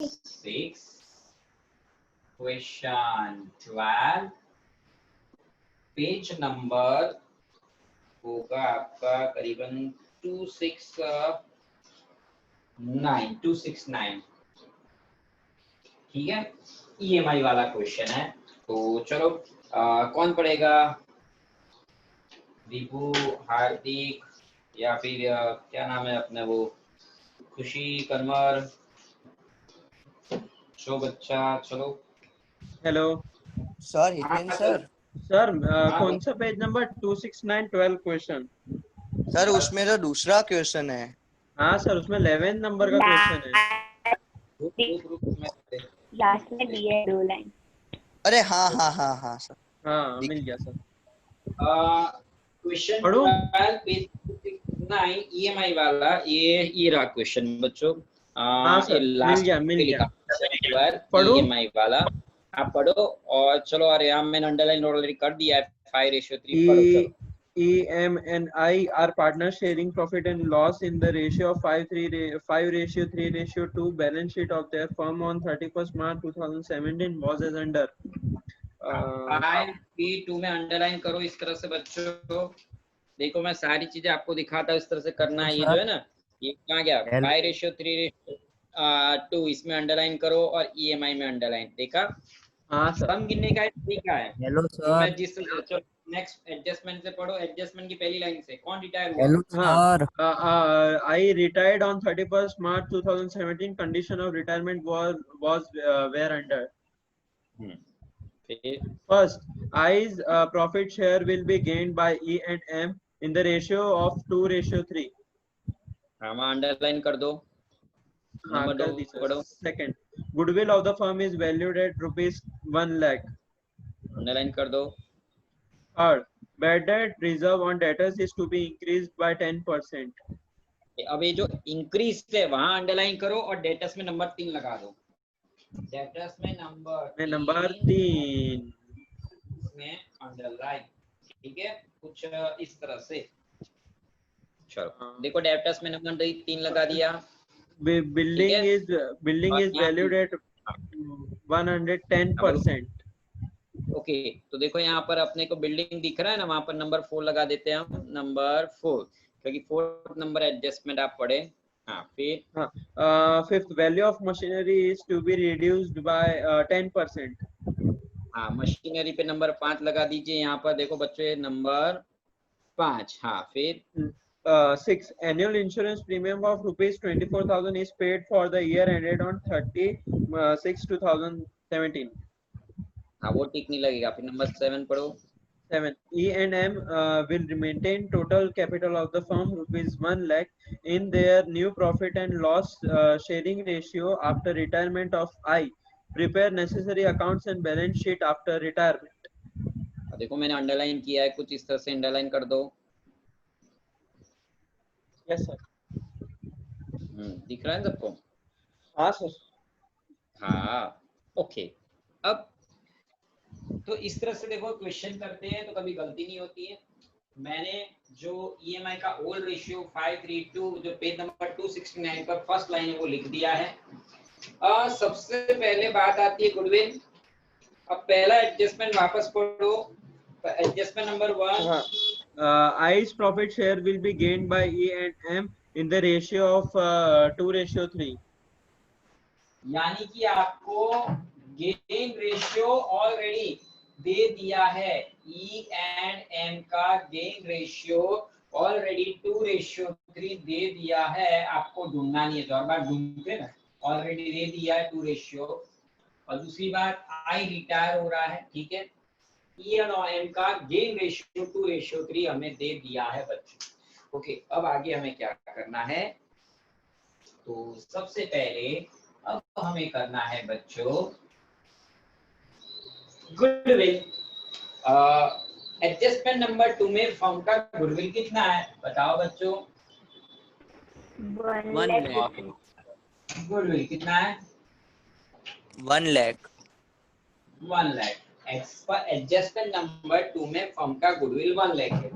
6 question 12 page number होगा आपका करीबन 269 ठीक है। ईएमआई वाला क्वेश्चन है। तो चलो कौन पढ़ेगा? दीपू, हार्दिक या फिर क्या नाम है अपने वो खुशी, कन्वर, शो बच्चा, चलो। Hello sir Hiten sir. Sir कौन सा पेज नंबर 269 12 क्वेश्चन? सर उसमें तो दूसरा क्वेश्चन है। हाँ सर उसमें 11 नंबर का क्वेश्चन है। लास्ट में दी है 2 लाइन। अरे हाँ हाँ हाँ हाँ सर। हाँ मिल गया सर। क्वेश्चन पढ़ो। 12 पेज 269 ईएमआई वाला, ये रहा क्वेश्चन बच्चों। हाँ ये सर लास्ट मिल गया। पढ़ो ईएमआई वाला, आप पढ़ो। और चलो, अरे मैंने अंडरलाइन ऑलरेडी कर दिया है 5:3। पढ़ो चलो। EM and I are partners sharing profit and loss in the ratio of 5:3:2. Balance sheet of their firm on 31st March 2017 was as under. 5:2 में अंडरलाइन करो इस तरह से बच्चों। देखो मैं सारी चीजें आपको दिखाता हूँ, इस तरह से करना है। ये जो है ना, ये कहाँ गया? 5:3:2 इसमें अंडरलाइन करो और ईएमआई में अंडरलाइन। देखा? हाँ सर। सम गिनने का तरीका है। हेलो तो सर। मैं जिस नेक्स्ट एडजस्टमेंट से पढ़ो। एडजस्टमेंट की पहली लाइन से कौन रिटायर हुआ? Hello sir. I retired on 31st March 2017. Condition of retirement was where under. First, I's profit share will be gained by E and M in the ratio of 2:3. हाँ underline कर दो। हाँ कर दी sir. Second, goodwill of the firm is valued at ₹1 lakh. Underline कर दो। Third, bad debt reserve on debtors is to be increased by 10%. अब ये जो इंक्रीज है वहां अंडरलाइन करो और डेटस में नंबर 3 लगा दो। डेटस में नंबर 3 में अंडरलाइन, ठीक है, कुछ इस तरह से। चलो देखो, डेटस में नंबर 3 लगा दिया। Building is valued at 110%. Okay, तो देखो यहाँ पर अपने को बिल्डिंग दिख रहा है ना, वहां पर नंबर 4 लगा देते हैं हम। नंबर 4 क्योंकि 4th नंबर एडजस्टमेंट आप पढ़े। हाँ फिर Fifth, value of machinery is to be reduced by 10%. हाँ मशीनरी पे नंबर 5 लगा दीजिए। यहाँ पर देखो बच्चे नंबर 5। हाँ फिर 6, annual insurance premium of ₹24,000 is paid for the year ended on 30/6/2017. हाँ वो टिक नहीं लगेगा। फिर नंबर 7 पढ़ो। 7, E and M will maintain total capital of the firm ₹1 lakh in their new profit and loss sharing ratio after retirement of I. Prepare necessary accounts and balance sheet after retirement. देखो मैंने underline किया है, कुछ इस तरह से underline कर दो। Yes sir. दिख रहा है सबको? हाँ सर। हाँ ओके। अब तो इस तरह से देखो क्वेश्चन करते हैं तो कभी गलती नहीं होती है। मैंने जो ईएमआई का ओल्ड रेशियो 5:3:2 जो पेज नंबर 269 पर फर्स्ट लाइन है वो लिख दिया है। सबसे पहले बात आती है गुडविल। अब पहला एडजस्टमेंट वापस पढ़ो। Adjustment number 1, I's profit share will be gained by E and M in the ratio of 2:3. यानी कि आपको गेन रेशियो ऑलरेडी दे दिया है। ई एंड एम का गेन रेशियो ऑलरेडी 2:3 दे दिया है। आपको ढूंढना नहीं है, तो हर बार ढूंढते ना, ऑलरेडी दे दिया है 2 रेशियो। और दूसरी बात, आई रिटायर हो रहा है, ठीक है। ई एंड एम का गेन रेशियो 2:3 हमें दे दिया है बच्चों। ओके, अब आगे हमें क्या करना है? तो सबसे पहले अब हमें करना है बच्चों गुडविल। एडजस्टमेंट नंबर 2 में फर्म का गुडविल कितना है बताओ बच्चों? 1 lakh। गुडविल कितना है? 1 लाख। 1 लाख। एक्स पर एडजस्टमेंट नंबर 2 में फर्म का गुडविल 1 लाख है।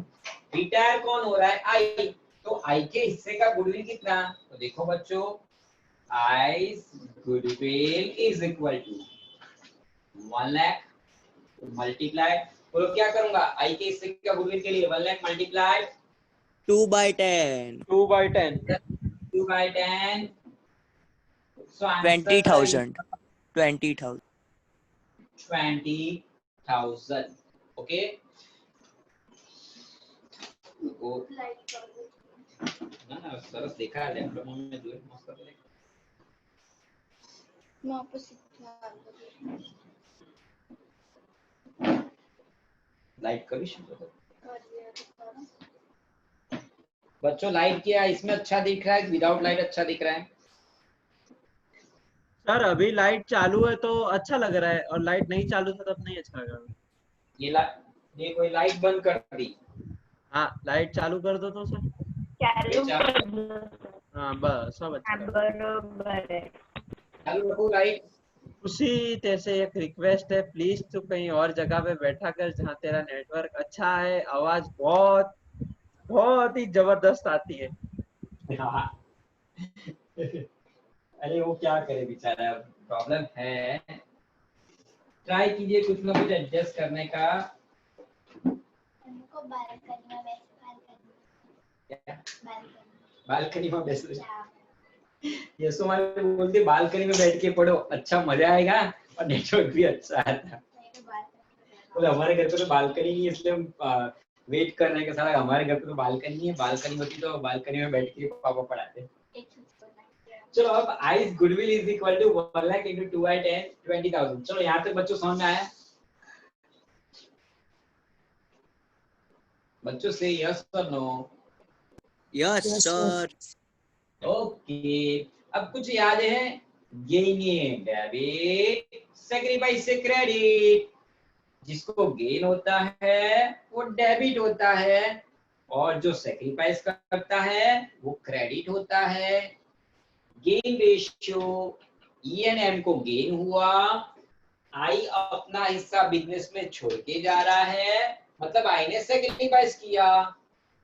रिटायर कौन हो रहा है? आई। तो आई के हिस्से का गुडविल कितना? तो देखो बच्चों, I's goodwill is equal to 1 lakh multiplied, बोलो क्या करूंगा, आई के हिस्से का गुडविल के लिए 1 lakh multiplied 2/10 2/10 2 by 10, so answer 20,000 20,000 20,000. Okay. ना ना सरस देखा है लैपटॉप में जो मस्त है लाइट कभी शुरू हो बच्चों, लाइट किया इसमें अच्छा दिख रहा है, विदाउट लाइट अच्छा दिख रहा है? सर अभी लाइट चालू है तो अच्छा लग रहा है, और लाइट नहीं चालू था तब नहीं अच्छा लग रहा। ये कोई लाइट बंद कर दी। हाँ लाइट चालू कर दो तो सर। चालू कर दो। हाँ बस सब अच्छा हाँ, लग रहा है। बरोबर है। चालू रखो लाइट। उसी तरह से एक रिक्वेस्ट है, प्लीज तू कहीं और जगह पे बैठा कर जहाँ तेरा नेटवर्क अच्छा है, आवाज बहुत बहुत ही जबरदस्त आती है। हाँ। अरे वो क्या करे बेचारा, प्रॉब्लम है, ट्राई कीजिए कुछ ना कुछ एडजस्ट करने का। उनको बालकनी में बालकनी में बैठ ये सुमार बोलते बालकनी में बैठ के पढ़ो, अच्छा मजा आएगा और नेटवर्क भी अच्छा आता है। बोले हमारे घर पे तो बालकनी नहीं है, इसलिए हम वेट कर रहे हैं कि साला हमारे घर पे तो बालकनी नहीं है, बालकनी होती तो बालकनी में बैठ के पापा पढ़ाते। चलो अब I's goodwill is equal to 1 lakh into 2 by 10 20,000। चलो यहाँ तक बच्चों समझ में आया? बच्चों से यस और नो? Yes sir. ओके, अब कुछ याद है? गेन डेबिट, सैक्रिफाइस से क्रेडिट। जिसको गेन होता है वो डेबिट होता है, और जो सैक्रिफाइस करता है वो क्रेडिट होता है। गेन रेशियो E&M को गेन हुआ, आई अपना हिस्सा बिजनेस में छोड़ के जा रहा है, मतलब आई ने सैक्रिफाइस किया,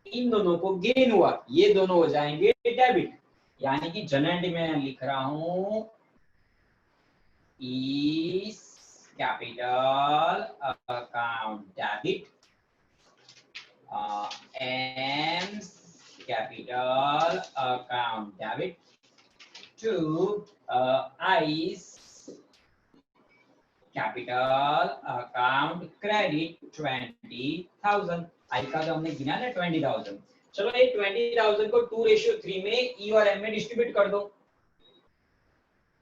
इन दोनों को गेन हुआ, ये दोनों हो जाएंगे डेबिट। यानी कि जनरल में लिख रहा हूं E's capital account debit, M capital account debit to I's capital account credit 20,000। I का जो हमने गिना ना 20,000। चलो ये 20,000 को 2:3 में E और M में डिस्ट्रीब्यूट कर दो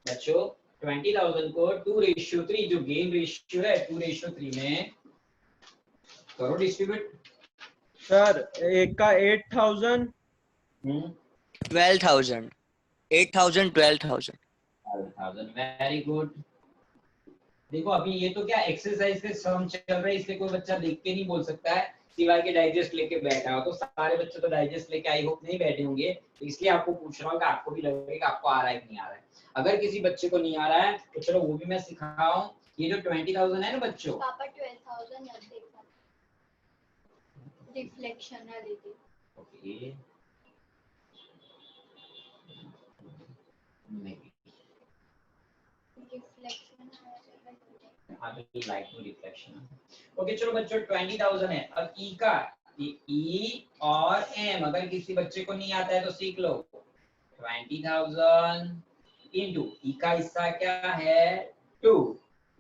बच्चों। 20,000 को 2:3 जो गेन रेशियो है 2:3 में करो डिस्ट्रीब्यूट। सर एक का 8,000 12,000 8,000 12,000 वेरी गुड। देखो अभी ये तो क्या एक्सरसाइज के सम चल रहे हैं, इसलिए कोई बच्चा देख के नहीं बोल सकता है सिवाय के डाइजेस्ट लेके बैठा हो। तो सारे बच्चे तो डाइजेस्ट लेके आई होप नहीं बैठे होंगे, तो इसलिए आपको पूछ रहा हूँ कि आपको भी लगेगा आपको आ रहा है कि नहीं आ रहा है। अगर किसी बच्चे को नहीं आ रहा है तो चलो वो भी मैं सिखाऊं। ये जो 20,000 है ना बच्चों, पापा 12,000 याद देखा रिफ्लेक्शन है दीदी। ओके नहीं रिफ्लेक्शन लाइट में रिफ्लेक्शन। ओके चलो बच्चों 20,000 है। अब ई का ई और एम अगर किसी बच्चे को नहीं आता है तो सीख लो। 20,000 इनटू ई का हिस्सा क्या है 2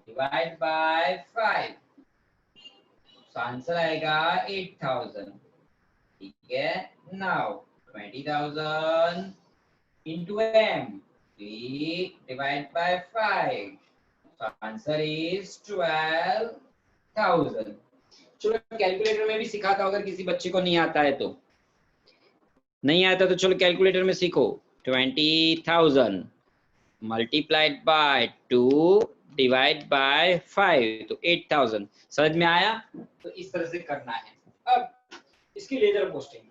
डिवाइड बाय 5, तो आंसर आएगा 8,000। ठीक है, now 20,000 into M 3 divide by 5, so answer is 12,000। चलो कैलकुलेटर में भी सिखाता हूं, अगर किसी बच्चे को नहीं आता है तो। नहीं आता तो चलो कैलकुलेटर में सीखो। 20,000 मल्टीप्लाइड बाय 2 डिवाइड बाय 5, तो 8,000। समझ में आया? तो इस तरह से करना है। अब इसकी लेजर पोस्टिंग,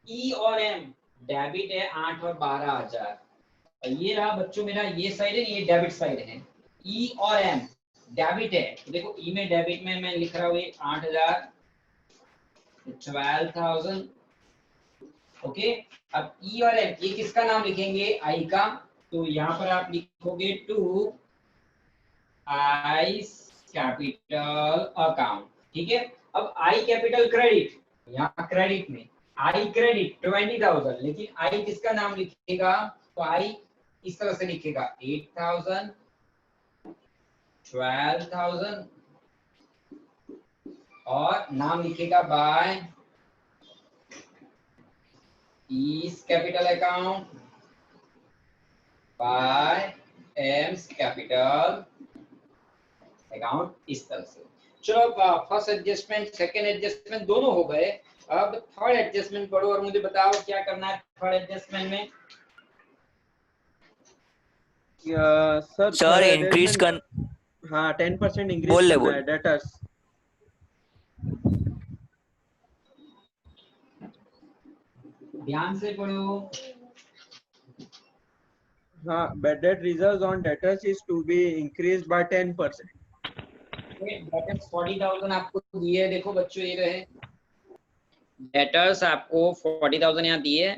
ई और एम डेबिट है 8 और 12,000। ये रहा बच्चों मेरा ये साइड है, ये डेबिट साइड है। ई और एम डेबिट है, तो देखो ई में डेबिट में मैं लिख रहा हूँ 8,000 12,000 ओके, अब ई और एम, ये किसका नाम लिखेंगे? आई का। तो यहाँ पर आप लिखोगे टू आई कैपिटल अकाउंट, ठीक है। अब आई कैपिटल क्रेडिट, यहाँ क्रेडिट में आई क्रेडिट 20,000, लेकिन आई किसका नाम लिखेगा? तो आई इस तरह से लिखेगा 8,000, 12,000 और नाम लिखेगा by E's capital account, by M's capital account, इस तरह से। चलो फर्स्ट एडजस्टमेंट सेकंड एडजस्टमेंट दोनों हो गए। अब थर्ड एडजस्टमेंट पढ़ो और मुझे बताओ क्या करना है थर्ड एडजस्टमेंट में। सर सर इंक्रीज कर, हाँ 10% इंक्रीज बोल ले करना बोल। है डेटर्स। ध्यान से पढ़ो। हाँ, bad debt reserves on debtors is to be increased by 10%. Debtors 40,000 आपको दिए है, देखो बच्चों ये रहे डेटर्स, आपको 40,000 यहाँ दिए।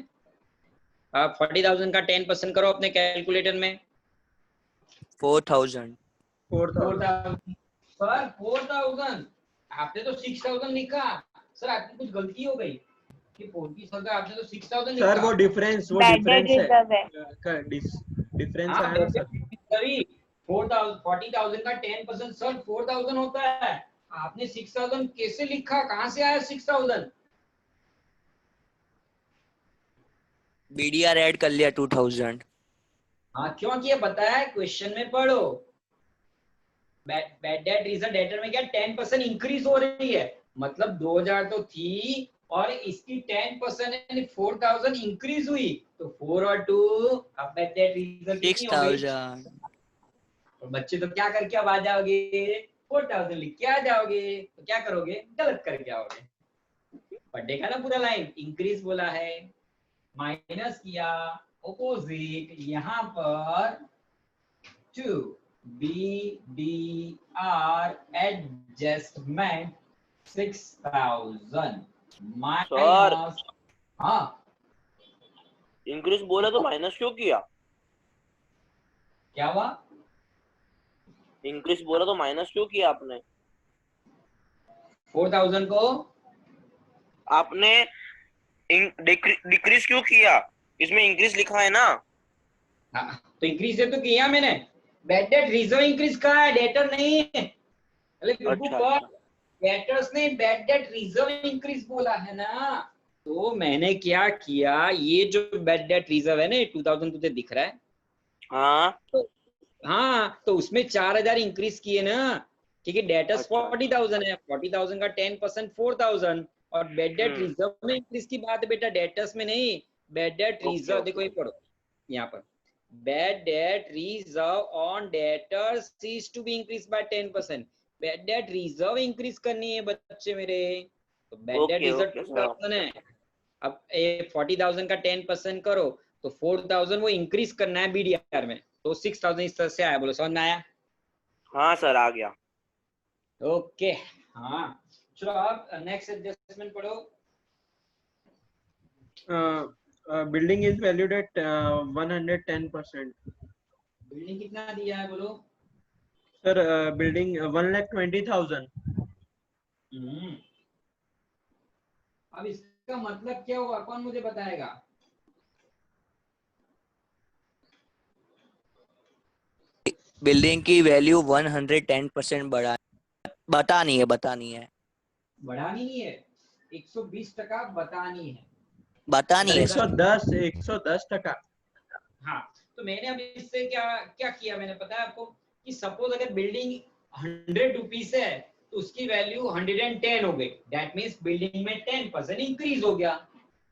आप 40,000 का 10% करो अपने कैलकुलेटर में। 4,000। 4,000. सर 4,000, आपने तो 6,000 लिखा। सर आपकी कुछ गलती हो गई कि 40,000 आपने तो 6,000 लिखा। सर वो डिफरेंस Bad debt reserve है। है डिफरेंस हाँ, आया ना सर। सर 40,000 का 10% सर 4,000 होता है। आपने 6,000 कैसे लिखा? कहाँ से आया 6,000? बीडीआर ऐड कर लिया 2,000। हाँ क्यों किया बताया, क्वेश्चन में पढ़ो। बैड डेट रिजर्व डेटर में क्या 10% इंक्रीज हो रही है, मतलब 2,000 तो थी और इसकी 10% यानी 4,000 इंक्रीज हुई, तो 4 और 2 अब बैड डेट रिजर्व कितनी हो गई? 6,000। और बच्चे तो क्या करके अब आ जाओगे, 4,000 लिख के आ जाओगे। तो क्या करोगे? गलत करके आओगे। पढ़ने का ना पूरा लाइन, इंक्रीज बोला है, माइनस किया, ऑपोजिट यहाँ पर 2 BDR एडजस्टमेंट 6,000 माइनस, हाँ इंक्रीज बोला तो माइनस क्यों किया? क्या हुआ? इंक्रीज बोला तो माइनस क्यों किया आपने? 4,000 को आपने डिक्रीज क्यों किया? इसमें इंक्रीज लिखा है ना। हाँ, तो इंक्रीज तो किया मैंने। बैड डेट रिजर्व इंक्रीज कहा है, डेटर नहीं है। अच्छा। डेटर्स ने बैड डेट रिजर्व इंक्रीज बोला है ना। तो मैंने क्या किया, ये जो बैड डेट रिजर्व है ना 2,000 तुझे दिख रहा है, हाँ हाँ तो उसमें 4,000 इंक्रीज किए ना, ठीक है। डेटर्स अच्छा। 40,000 है, 40,000 का 10% 4,000 और बैड डेट रिजर्व में इंक्रीज की बात है बेटा, डेटर्स में नहीं। बैड डेट रिजर्व देखो ये पढ़ो यहाँ पर, bad debt reserve on debtors is to be increase by 10%। Bad debt reserve increase करनी है बच्चे मेरे, तो बैड डेट रिजर्व 2,000 है। अब 40,000 का 10% करो तो 4,000 वो इंक्रीज करना है बीडीआर में, तो 6,000 इस तरह से आया। बोलो समझ में आया? हाँ सर आ गया। ओके हाँ चलो अब नेक्स्ट एडजस्टमेंट पढ़ो। Building is valued at 110%. Building कितना दिया है बोलो? Sir building 1,20,000. अब इसका मतलब क्या हुआ, कौन मुझे बताएगा? बिल्डिंग की वैल्यू 110% बढ़ा, बतानी है बढ़ानी नहीं है, 120% बतानी है। बतानी है सर। 110%. हाँ तो मैंने अब इससे क्या क्या किया, मैंने पता है आपको कि सपोज अगर बिल्डिंग 100 रुपीज है तो उसकी वैल्यू 110 हो गई, दैट मीन्स बिल्डिंग में 10% इंक्रीज हो गया।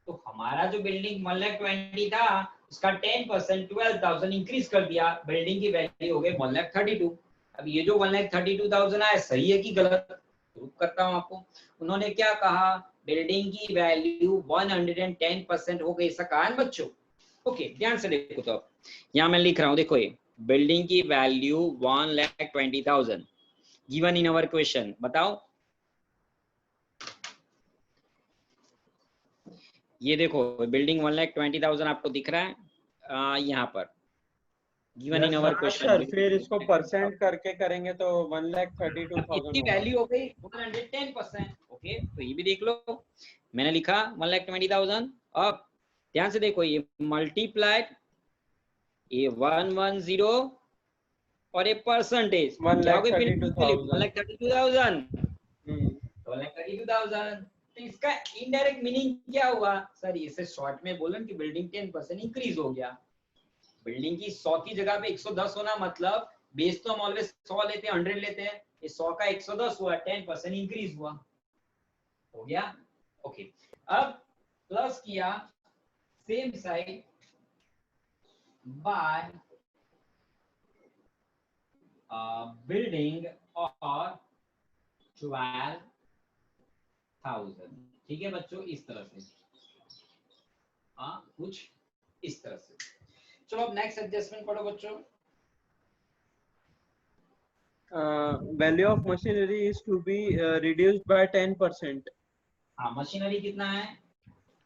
तो हमारा जो बिल्डिंग 1,20,000 था उसका 10% 12,000 इंक्रीज कर दिया, बिल्डिंग की वैल्यू हो गई 1,32,000। अब ये जो 1,32,000 आया सही है कि गलत, प्रूफ करता हूँ आपको। उन्होंने क्या कहा, बिल्डिंग की वैल्यू 110% हो गई, ऐसा कहा है बच्चों। ओके ध्यान से देखो, तो अब यहाँ मैं लिख रहा हूँ, देखो ये बिल्डिंग की value 1,20,000 given in our question. बताओ ये देखो बिल्डिंग 1,20,000 आपको दिख रहा है यहाँ पर given in our sir question. फिर इसको परसेंट करके करेंगे तो कितनी 1,32,000 वैल्यू हो गई 110%। ओके तो ये भी देख लो, मैंने लिखा 1,20,000। अब ध्यान से देखो ये मल्टीप्लाइड ये 110 और ये परसेंटेज क्या हो गई फिर 1,32,000। 1,32,000 तो इसका इनडायरेक्ट मीनिंग क्या हुआ सर? इसे शॉर्ट में बोलन कि बिल्डिंग 10% इंक्रीज हो गया। बिल्डिंग की 100 की जगह पे 110 होना मतलब बेस तो हम ऑलवेज 100 लेते हैं 100 लेते हैं, ये 100 का 110 हुआ 10% इंक्रीज हुआ। हो गया ओके। अब प्लस किया सेम साइड बाय बिल्डिंग और 12,000। ठीक है बच्चों, इस तरह से कुछ इस तरह से। चलो अब नेक्स्ट एडजस्टमेंट पढ़ो बच्चों। Value of machinery is to be reduced by 10%। हाँ मशीनरी कितना है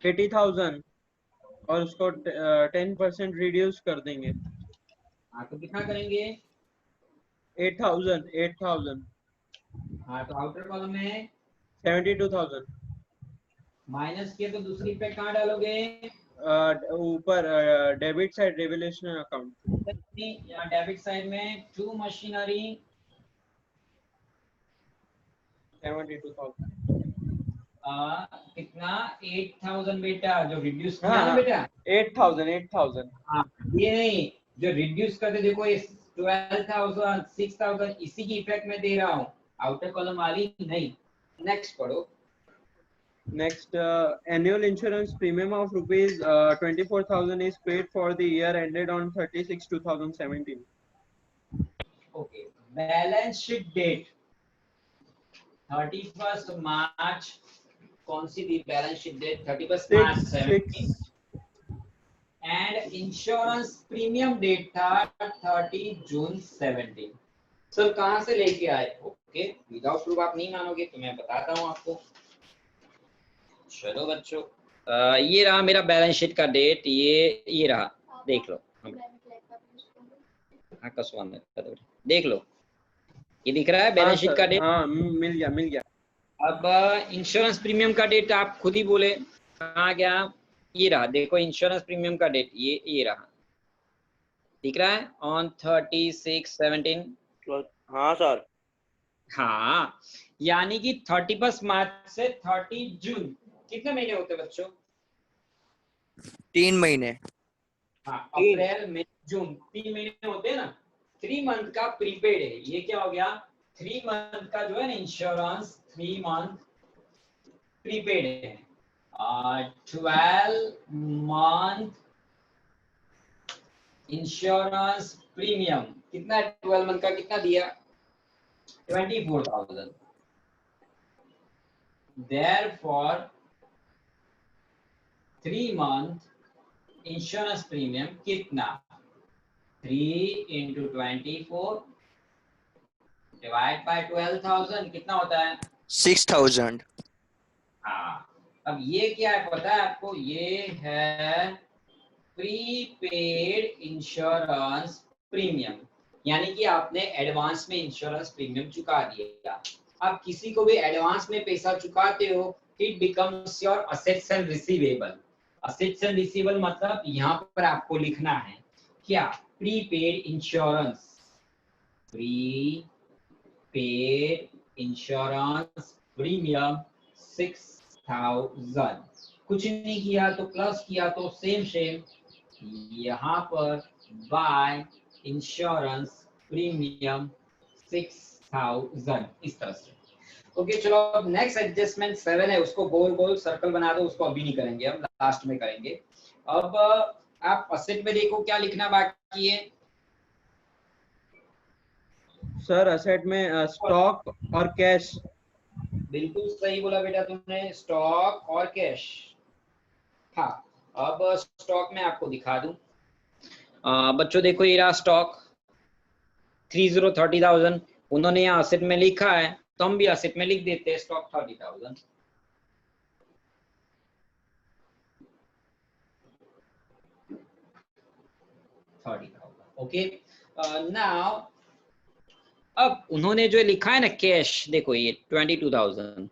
80,000 और उसको 10% रिड्यूस कर देंगे। हाँ तो कितना करेंगे 8,000। हाँ तो आउटर कॉलम में 72,000 माइनस किया तो दूसरी पे कहाँ डालोगे? ऊपर डेबिट साइड रेवल्यूशन अकाउंट। यहाँ डेबिट साइड में टू मशीनरी 72,000 कितना 8,000 बेटा जो रिड्यूस किया ना बेटा 8,000। हाँ ये नहीं जो रिड्यूस करते देखो ये 12,000 6,000 इसी की इफेक्ट में दे रहा हूँ, आउटर कॉलम वाली नहीं। नेक्स्ट पढ़ो। Next, annual insurance premium of rupees 24,000 is paid for the year ended on 36/2017. Okay, balance sheet date 31st March। कौन सी थी balance sheet date? 31st March 17 and insurance premium date था 30 जून 17। Sir कहाँ से लेके आए? ओके विदाउट प्रूफ आप नहीं मानोगे तो मैं बताता हूँ आपको। चलो बच्चों ये रहा मेरा बैलेंस शीट का डेट, ये रहा देख लो। हाँ कसवा में देख लो ये दिख रहा है बैलेंस शीट का डेट। हाँ मिल गया। अब इंश्योरेंस प्रीमियम का डेट आप खुद ही बोले कहाँ गया? ये रहा देखो इंश्योरेंस प्रीमियम का डेट ये रहा दिख रहा है ऑन 36/17। हाँ सर। हाँ यानी कि 31 मार्च से 30 जून कितने महीने होते बच्चों? 3 महीने। हाँ अप्रैल मई जून 3 महीने होते हैं ना। 3 मंथ का प्रीपेड है, ये क्या हो गया 3 मंथ का जो है ना इंश्योरेंस 3 मंथ प्रीपेड है। 12 मंथ इंश्योरेंस प्रीमियम कितना है? 12 मंथ का कितना दिया? 24,000। Therefore 3 मंथ इंश्योरेंस प्रीमियम कितना? 3 into 24 डिवाइड बाय 12,000 कितना होता है? 6,000। हाँ अब ये क्या है पता है आपको? ये है प्रीपेड इंश्योरेंस प्रीमियम, यानी कि आपने एडवांस में इंश्योरेंस प्रीमियम चुका दिया। आप किसी को भी एडवांस में पैसा चुकाते हो it becomes your assets and receivable. Assets and receivable मतलब यहाँ पर आपको लिखना है क्या? Prepaid insurance, prepaid insurance premium 6,000। कुछ नहीं किया तो प्लस किया तो सेम यहाँ पर बाय इंश्योरेंस प्रीमियम 6,000 इस तरह से। ओके चलो अब नेक्स्ट एडजस्टमेंट 7 है, उसको गोल गोल सर्कल बना दो, उसको अभी नहीं करेंगे, हम लास्ट में करेंगे। अब आप असेट में देखो क्या लिखना बाकी है सर। असेट में स्टॉक और कैश। बिल्कुल सही बोला बेटा तुमने, स्टॉक और कैश। हाँ अब स्टॉक में आपको दिखा दूं बच्चों देखो ये रहा स्टॉक 30,000 उन्होंने यहाँ असेट में लिखा है तो हम भी असेट में लिख देते हैं स्टॉक 30,000। 30,000. ओके, नाउ अब उन्होंने जो लिखा है ना कैश, देखो ये 22,000.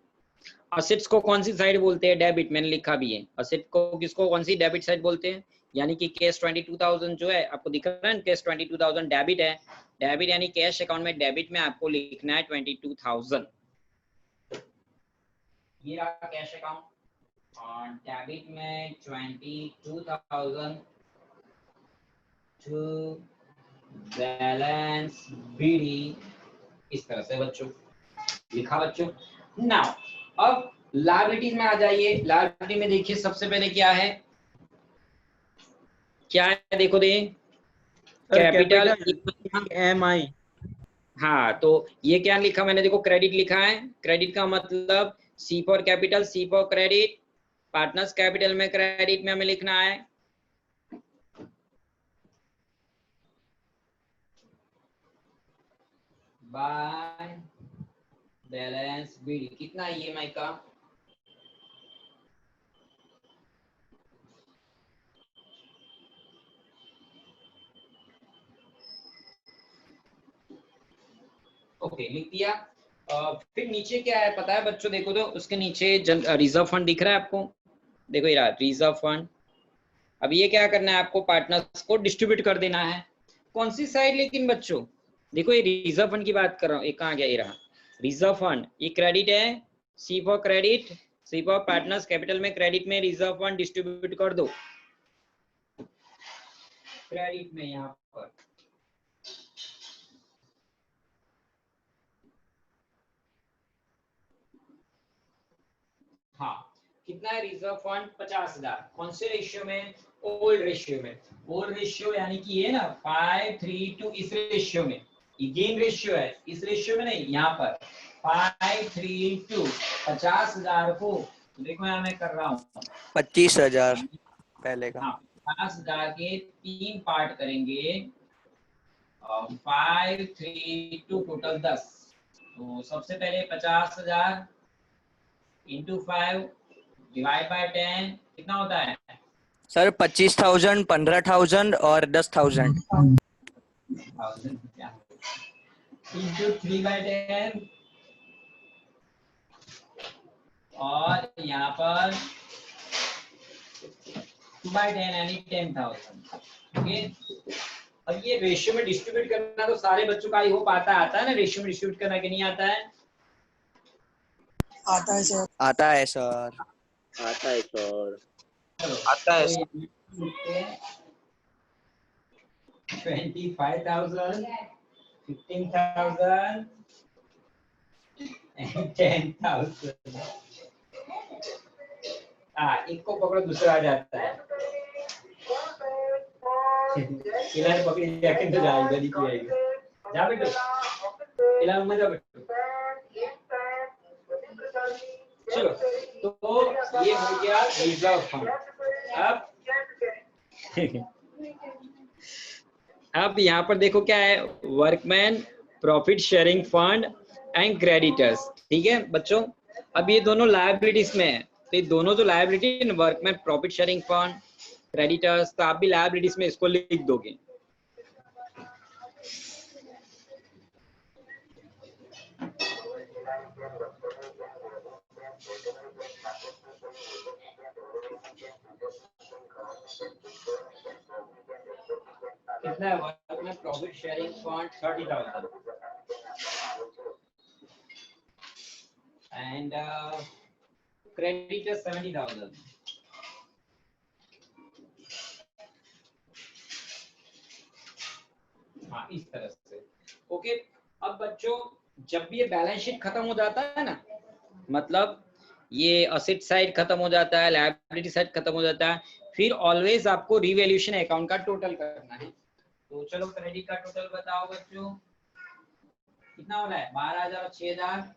असेट्स को कौन सी साइड बोलते हैं? डेबिट. मैंने लिखा भी है. असेट को किसको कौन सी डेबिट साइड बोलते हैं? यानी कि कैश 22,000 जो है आपको दिख रहा है, कैश 22,000 डेबिट है. डेबिट यानी कैश अकाउंट में डेबिट में आपको लिखना है 22,000. ये रहा कैश अकाउंट और डेबिट में 22,000 टू बैलेंस बीडी. इस तरह से बच्चों लिखा. बच्चों नाउ अब लायबिलिटीज में आ जाइए. लायबिलिटी में देखिए सबसे पहले क्या है, क्या है देखो दे कैपिटल MI. हाँ, तो ये क्या लिखा मैंने, देखो क्रेडिट लिखा है. क्रेडिट का मतलब C for capital, C for credit. Partners capital में क्रेडिट में हमें लिखना है बाय बैलेंस बीडी. कितना EMI का? ओके, लिख दिया. फिर नीचे क्या है पता है बच्चों? देखो तो उसके नीचे रिजर्व फंड दिख रहा है आपको. देखो ये रहा रिजर्व फंड. अब ये क्या करना है आपको? पार्टनर्स को डिस्ट्रीब्यूट कर देना है. कौन सी साइड? लेकिन बच्चों देखो ये रिजर्व फंड की बात कर रहा हूँ. ये कहाँ गया? ये रहा रिजर्व फंड. ये क्रेडिट है, C for credit, C for partners capital में क्रेडिट में रिजर्व फंड डिस्ट्रीब्यूट कर दो क्रेडिट में. यहाँ पर हाँ, कितना है रिजर्व फंड? 50,000. कौन से रेशियो में? ओल्ड रेशियो में. ओल्ड रेशियो यानी कि ये ना 5:3 इस रेशियो में. ये गेन रेशियो है, इस रेशियो में नहीं, यहाँ पर 5:3 50,000 को देखो यहाँ मैं कर रहा हूँ 25,000 पहले का. हाँ, 50,000 के 3 पार्ट करेंगे. 5:3 टोटल 10. तो सबसे पहले 50,000 इंटू 5 डिवाइड बाय 10 कितना होता है? सर 25,000, 15,000 और 10,000. इंटू 3/10 और यहाँ पर 2/10 यानी 10,000. ओके, अब ये रेशियो में डिस्ट्रीब्यूट करना तो सारे बच्चों का ही हो पाता आता है ना. रेशियो में डिस्ट्रीब्यूट करना कि नहीं आता है? आता है सर. आता है सर. आता है सर. आता है तो 25,000, 15,000 and 10,000. एक को पकड़ो दूसरा आ जाता है. इलाज पकड़ी जाके तो जाएगा नहीं की आएगी. जा बेटो इलाज में जा बेटो. चलो, तो ये हो गया रिजर्व फंड. अब यहाँ पर देखो क्या है, workman profit sharing fund and creditors. ठीक है बच्चों, अब ये दोनों लायबिलिटीज में है. तो ये दोनों जो liability workman profit sharing fund creditors, तो आप भी लायबिलिटीज में इसको लिख दोगे. कितना है workman profit sharing fund? 30,000 and creditors 70,000. हाँ, इस तरह से. ओके, अब बच्चों जब भी ये बैलेंस शीट खत्म हो जाता है ना, मतलब ये असेट साइड खत्म हो जाता है, लायबिलिटी साइड खत्म हो जाता है, फिर ऑलवेज आपको रिवैल्यूएशन अकाउंट का टोटल करना है. तो चलो क्रेडिट का टोटल बताओ बच्चों कितना हो रहा है? 12,000 और 6,000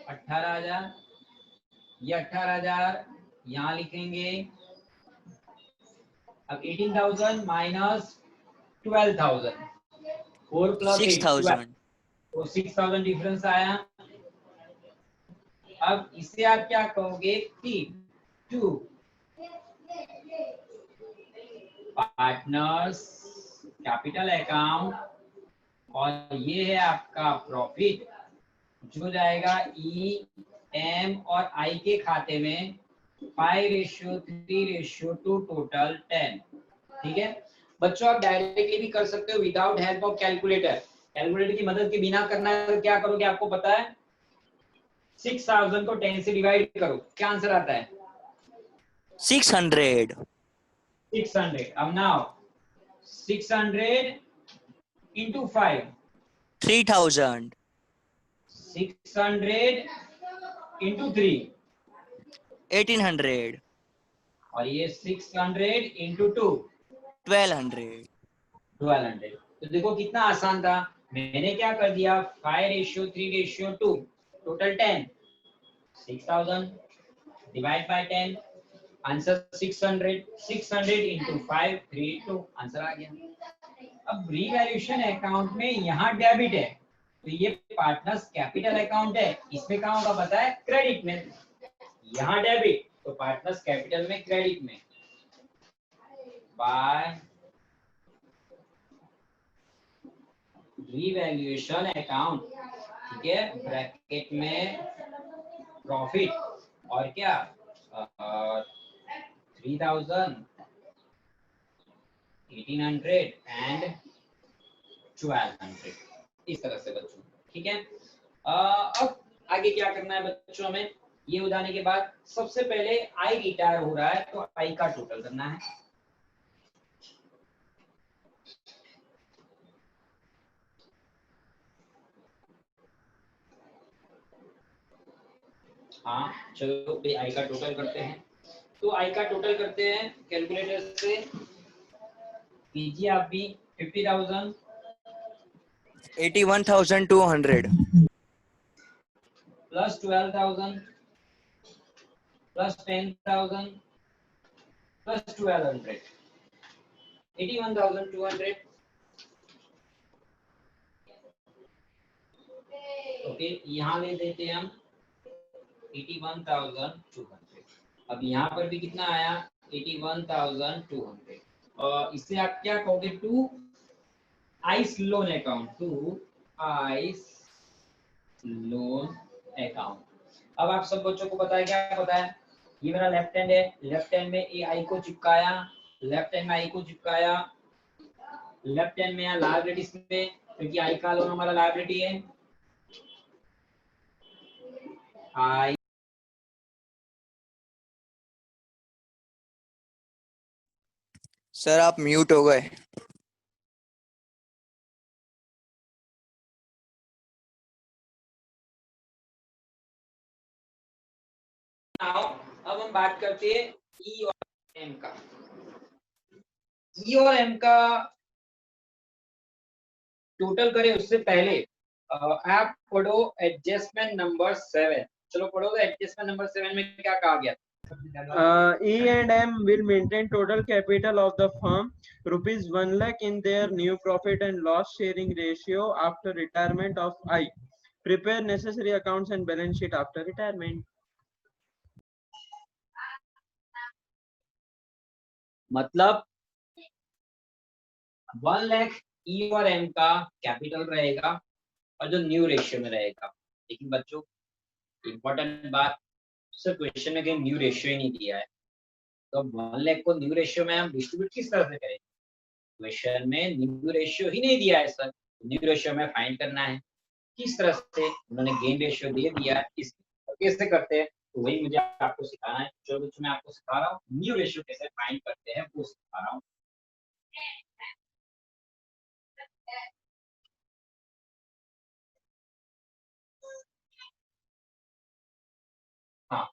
18,000. ये 18,000 यहाँ लिखेंगे. अब 18,000 माइनस 12,000, 4 प्लस 6,000. तो 6,000 डिफरेंस आया. अब इसे आप क्या कहोगे? 2 पार्टनर्स कैपिटल अकाउंट और ये है आपका प्रॉफिट जो जाएगा ई एम और आई के खाते में 5:3:2 टोटल 10। ठीक है बच्चों, आप डायरेक्टली भी कर सकते हो without help of calculator. Calculator की मदद के बिना करना है तो क्या करोगे आपको पता है, 6000 को 10 से डिवाइड करो, क्या आंसर आता है? 600. 600। अब नाउ 600 into 5, 3000. 600 into 3 1800. और ये 600 into 2 1200. 1200। तो देखो कितना आसान था, मैंने क्या कर दिया 5:3:2 total 10, 6000 divide by 10, answer 600, 600 into 5 3 2 answer आ गया। अब रीवैल्यूएशन अकाउंट में यहाँ डेबिट है तो ये पार्टनर्स कैपिटल अकाउंट है, इसमें कहाँ होगा पता है, क्रेडिट में। यहाँ डेबिट तो पार्टनर्स कैपिटल में क्रेडिट में बाय रीवैल्यूएशन अकाउंट। ठीक है ब्रैकेट में प्रॉफिट और क्या 3000, 1800 एंड 1200 इस तरह से बच्चों। ठीक है अब आगे क्या करना है बच्चों हमें, ये हो जाने के बाद सबसे पहले आई रिटायर हो रहा है तो आई का टोटल करना है। हाँ चलो भाई आई का टोटल करते हैं, तो आई का टोटल करते हैं कैलकुलेटर से, कीजिए आप भी। 50,000 81,200. Plus 12,000 plus 10,000 plus 1200 81,200। ओके यहाँ ले देते हैं हम 81,200। अब यहाँ पर भी कितना आया 81,200 और इससे आप क्या कहोगे to I's loan account, to I's loan account. अब आप सब बच्चों को पता है क्या पता है, ये मेरा लेफ्ट हैंड है, लेफ्ट हैंड में ए आई को चिपकाया, लेफ्ट हैंड में आई को चिपकाया, लेफ्ट हैंड में यहाँ लायबिलिटीज में क्योंकि आई का लोन हमारा लायबिलिटी है, आई सर आप म्यूट हो गए। अब हम बात करते हैं ई और एम का। ई और एम का टोटल करें उससे पहले आप पढ़ो एडजस्टमेंट नंबर 7। चलो पढ़ो तो एडजस्टमेंट नंबर 7 में क्या कहा गया। E&M will maintain total capital of the firm rupees 1 lakh in their new profit and loss sharing ratio after retirement of I. Prepare necessary accounts and balance sheet after retirement. मतलब 1 लाख ई और M का capital रहेगा और जो new ratio में रहेगा। लेकिन बच्चों इंपॉर्टेंट बात, सिर्फ क्वेश्चन में कहीं न्यू रेशियो ही नहीं दिया है, तो 1 लाख को न्यू रेशियो में हम डिस्ट्रीब्यूट किस तरह से करेंगे, क्वेश्चन में न्यू रेशियो ही नहीं दिया है सर, न्यू रेशियो में फाइंड करना है किस तरह से, उन्होंने गेन रेशियो दे दिया है, इस कैसे करते हैं तो वही मुझे आपको सिखाना है। जो बच्चों मैं आपको सिखा रहा हूँ न्यू रेशियो कैसे फाइंड करते हैं वो सिखा रहा हूँ। हाँ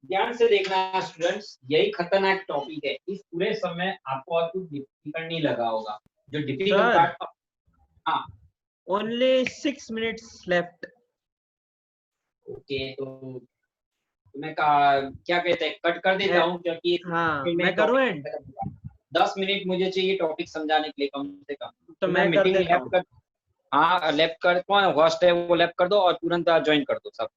ध्यान से देखना स्टूडेंट्स, यही खतरनाक टॉपिक है, इस पूरे समय आपको और कुछ डिफिकल्ट नहीं लगा होगा। जो डिफिकल्ट पार्ट, हाँ Only 6 minutes left. ओके तो मैं क्या कहते हैं कट कर देता हूँ क्योंकि हाँ मैं करूँ एंड 10 मिनट मुझे चाहिए टॉपिक समझाने के लिए कम से कम। तो मैं कर मीटिंग देता लेफ्ट कर, हाँ लेफ्ट कर, कौन होस्ट है वो लेफ्ट कर दो और तुरंत ज्वाइन कर दो सब।